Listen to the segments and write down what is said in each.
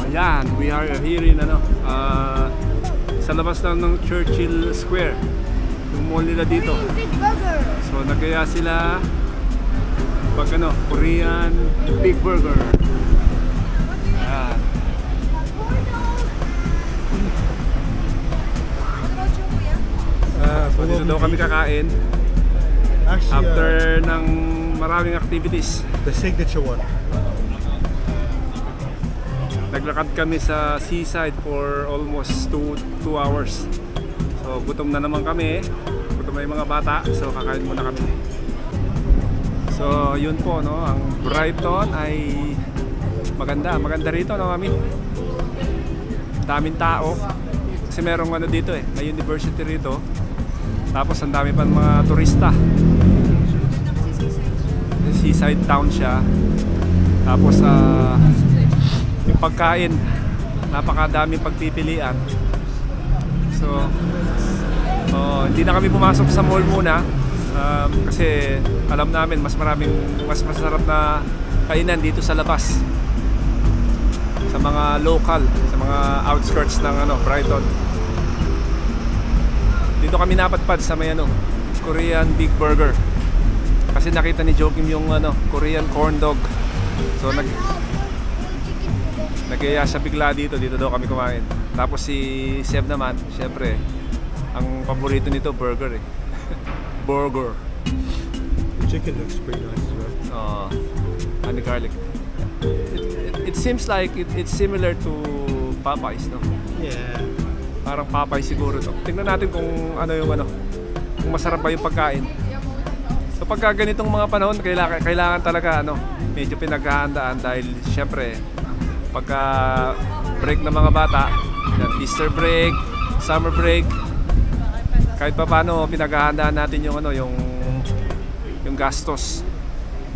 Ayan, we are here in sa labas lang ng Churchill Square. Yung mall nila dito. So nagkaya sila pag Korean Big Burger. Ayan. So dito daw kami kakain after ng maraming activities. The signature one. Naglakad kami sa seaside for almost 2 hours. So gutom na naman kami. Gutom na yung mga bata. So kakain muna kami. So yun po, no, ang Brighton ay maganda. Maganda rito, no, mami? Daming tao. Kasi merong dito may university rito. Tapos ang dami pa mga turista. Seaside town siya. Tapos yung pagkain, napakadaming pagpipilian. So hindi na kami pumasok sa mall muna kasi alam namin mas masarap na kainan dito sa labas, sa mga local, sa mga outskirts ng Brighton. Dito kami napadpad sa may Korean Big Burger kasi nakita ni Joakim yung Korean corn dog. So nagkaya siya bigla dito daw kami kumain. Tapos si Seb naman, syempre ang paborito nito burger burger. The chicken looks pretty nice as well. And the garlic. It seems like it's similar to Popeyes, no? Yeah. Parang Popeyes siguro to. Tingnan natin kung kung masarap ba yung pagkain. So pagka ganitong mga panahon, kailangan talaga medyo pinaghahandaan dahil syempre pagka break ng mga bata, Easter break, summer break, kahit pa paano pinaghahandaan natin yung yung gastos.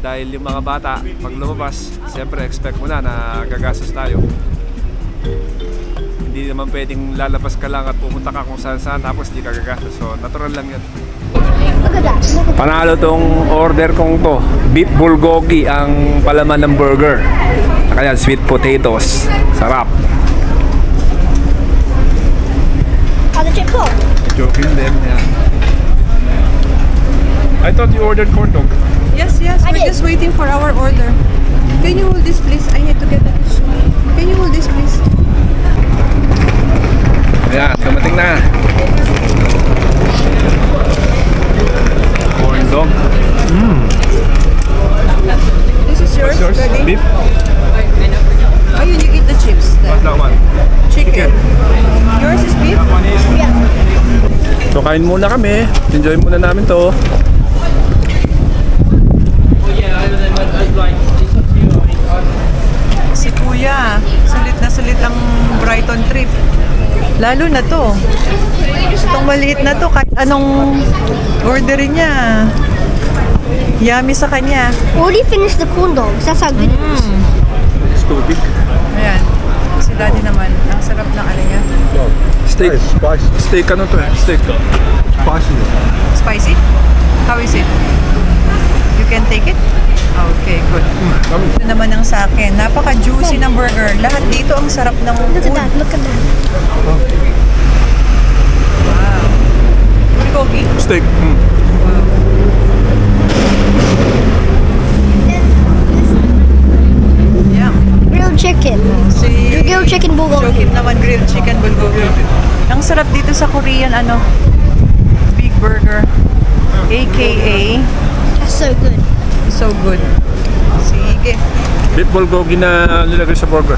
Dahil yung mga bata pag lumabas, syempre expect mo na gagastos tayo. Hindi naman pwedeng lalabas ka lang at pumunta ka kung saan tapos hindi ka gagastos. So natural lang yan. Panalo tong order kong to. Beef bulgogi ang palaman ng burger. Kaya sweet potatoes. Sarap. How did it cook? Joking din. Yeah. I thought you ordered corn dog. Yes, we're just waiting for our order. Can you hold this please? I need to get the tissue. Can you hold this please? Ayan, dumating na. Corn dog. This is yours? What's yours? Ready? Beef? Oh, you eat the chips then. What's that one? Chicken. Yours is beef? Yeah. So kain muna kami. Enjoy muna namin to. Si Kuya, sulit ang Brighton trip. Lalo na to. Itong maliit na to, kahit anong orderin niya, yummy sa kanya. Already finished the corn dogs. That's how good it is. It's too big. Ayan. Si Daddy naman, ang sarap ng niya. Steak. It's spicy. Steak Steak. Spicy. Spicy? How is it? You can take it? Okay, good. Ito naman ang sa akin. Napaka-juicy ng burger. Lahat dito ang sarap ng Look at food. that. Look at that. Wow. Bulgogi? Steak. Yeah. Grilled chicken. Si Grilled chicken bulgogi. Joakim naman grilled chicken bulgogi. Ang sarap dito sa Korean Big Burger. AKA That's so good. so good. Sige. Beef bulgogi na nilagay sa burger.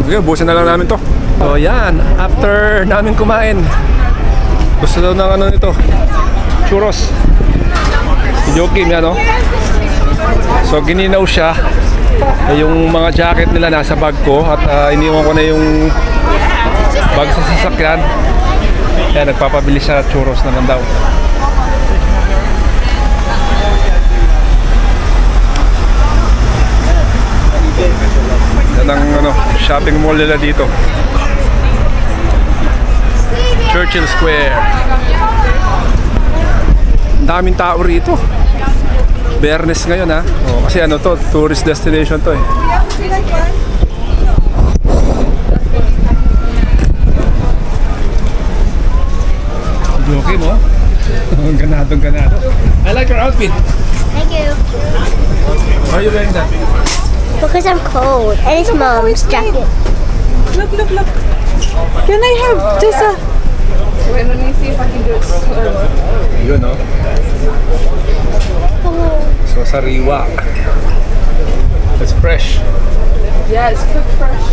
Sige, busin na lang namin to. So yan, after namin kumain, gusto daw ng nito, churros. Si Joakim yan, So gininaw siya. Yung mga jacket nila nasa bag ko at iniwan ko na yung bag sa sasakyan. Kaya nagpapabili siya churros naman daw. Yan ang shopping mall nila dito. Churchill Square. Daming tao rito. Biyernes ngayon ha. Kasi to, tourist destination to eh. ganado. I like your outfit. Thank you. Why are you wearing that? Because I'm cold. And it's mom's jacket. Look, look, look. Can I have just a... Wait, let me see if I can do it slow. You know. So sariwa. It's fresh. Yeah, it's cooked fresh.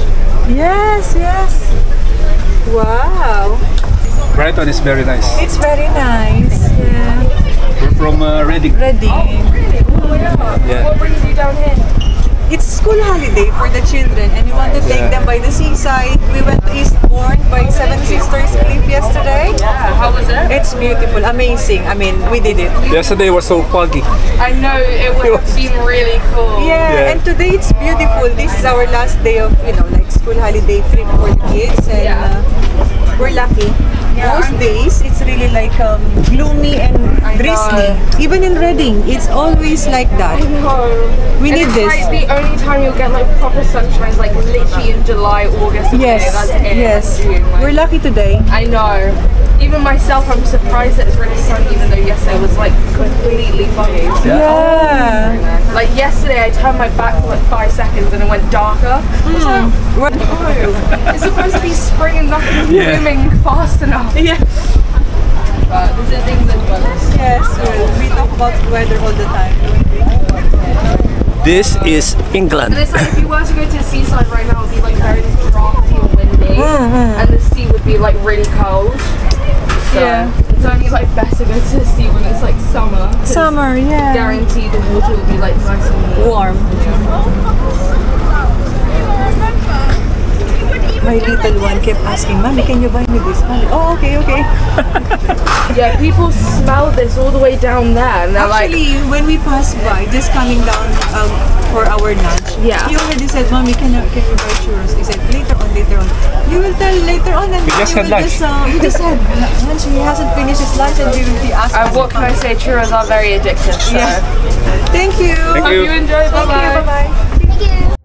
Yes, yes. Wow. Brighton is very nice. It's very nice. Yeah. We're from Reading. Ready. Yeah. What brings you down here? It's school holiday for the children and we want to take them by the seaside. We went to Eastbourne by Seven Sisters Cliff yesterday. Yeah, how was it? It's beautiful, amazing. I mean, we did it. Yesterday was so foggy. I know, it would have been really cool. Yeah, and today it's beautiful. This is our last day of, like school holiday trip for the kids and we're lucky. Most days, it's really like gloomy and drizzly. Even in Reading, it's always like that. We need this. Like the only time you'll get like proper sunshine is like literally in July, August. Yes, that's it. yes. June, like. We're lucky today. I know. Even myself, I'm surprised that it's really sunny, even though yesterday was like completely foggy. Yeah. Like yesterday, I turned my back for like 5 seconds and it went darker. So, it's supposed to be spring and nothing's blooming fast enough. Yeah. But this is England weather. Yes, we talk about weather all the time. This is England. And it's like if you were to go to the seaside right now, it would be like very drafty and windy, and the sea would be like really cold. So it's only like best to go to the sea when it's like summer. Summer, yeah. Guaranteed the water will be like nice and warm. My little one kept asking, Mommy, can you buy me this? Mommy, oh, okay, okay. Yeah, people smell this all the way down there, and they're Actually, when we passed by, just coming down for our lunch, he already said, Mommy, can you buy churros? He said, later on. You will tell later on, and We just had lunch. He just had lunch. He hasn't finished his lunch, and we will be asking. what can I say? Churros are very addictive. So. Yeah. Thank you. Thank Hope you. you enjoy. Bye bye. Bye bye. Thank you.